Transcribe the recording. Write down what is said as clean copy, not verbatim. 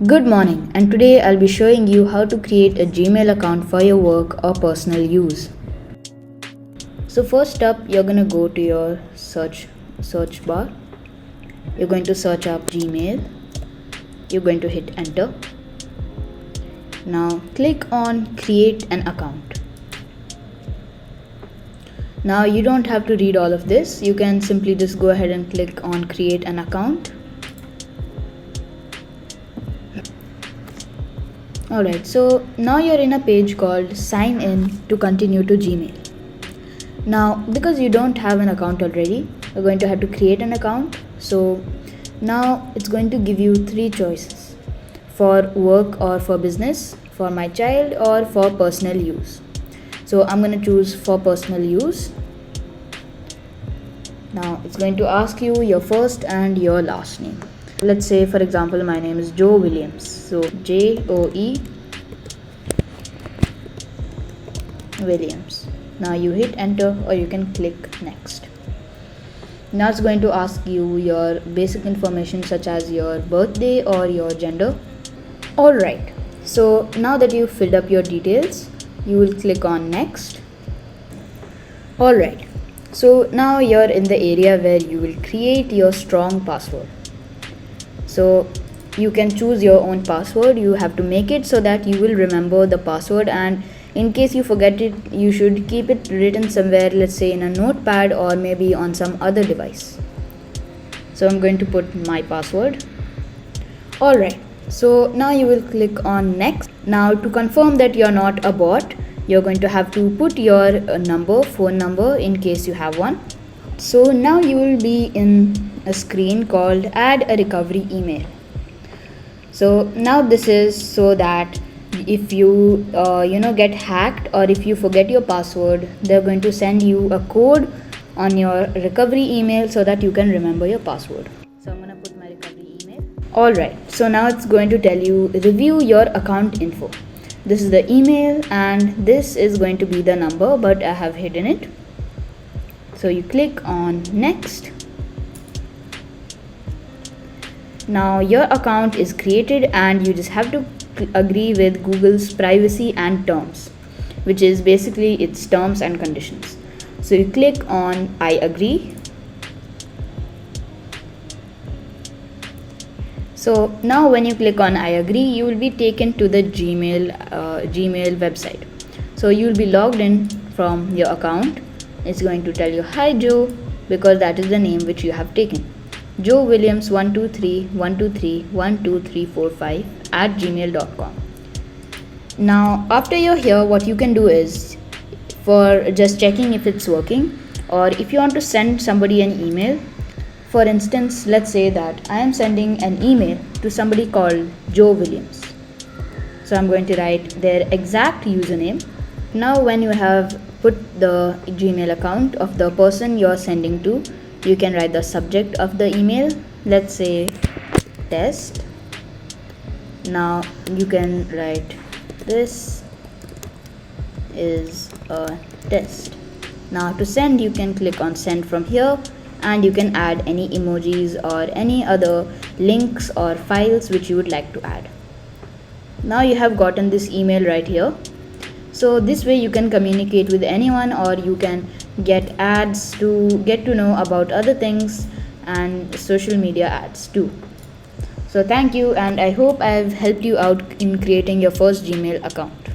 Good morning, and today I'll be showing you how to create a Gmail account for your work or personal use. So first up, you're going to go to your search bar. You're going to search up Gmail. You're going to hit enter. Now click on create an account. Now you don't have to read all of this. You can simply just go ahead and click on create an account. Alright, so now you're in a page called sign in to continue to Gmail. Now because you don't have an account already, you're going to have to create an account. So now it's going to give you three choices: for work or for business, for my child, or for personal use. So I'm going to choose for personal use. Now it's going to ask you your first and your last name. Let's say, for example, my name is Joe Williams. So Joe Williams. Now you hit enter, or you can click next. Now it's going to ask you your basic information such as your birthday or your gender. Alright, so now that you've filled up your details, you will click on next. Alright, so now you're in the area where you will create your strong password. So you can choose your own password. You have to make it so that you will remember the password, and in case you forget it, you should keep it written somewhere, let's say in a notepad or maybe on some other device. So I'm going to put my password. Alright, so now you will click on next. Now to confirm that you're not a bot, you're going to have to put your phone number in case you have one. So now you will be in a screen called add a recovery email. So now this is so that if you get hacked, or if you forget your password, they're going to send you a code on your recovery email so that you can remember your password. So I'm going to put my recovery email. Alright, so now it's going to tell you review your account info. This is the email and this is going to be the number, but I have hidden it. So you click on next. Now your account is created and you just have to agree with Google's privacy and terms, which is basically its terms and conditions. So you click on I agree. So now when you click on I agree, you will be taken to the Gmail website. So you will be logged in from your account. It's going to tell you hi Joe, because that is the name which you have taken. Joe Williams 12312312345 at gmail.com. Now after you're here, what you can do is, for just checking if it's working, or if you want to send somebody an email, for instance, let's say that I am sending an email to somebody called Joe Williams. So I'm going to write their exact username. Now when you have put the Gmail account of the person you're sending to, you can write the subject of the email, let's say test. Now you can write this is a test. Now to send, you can click on send from here, and you can add any emojis or any other links or files which you would like to add. Now you have gotten this email right here. So this way you can communicate with anyone, or you can get ads to get to know about other things, and social media ads too. So thank you, and I hope I've helped you out in creating your first Gmail account.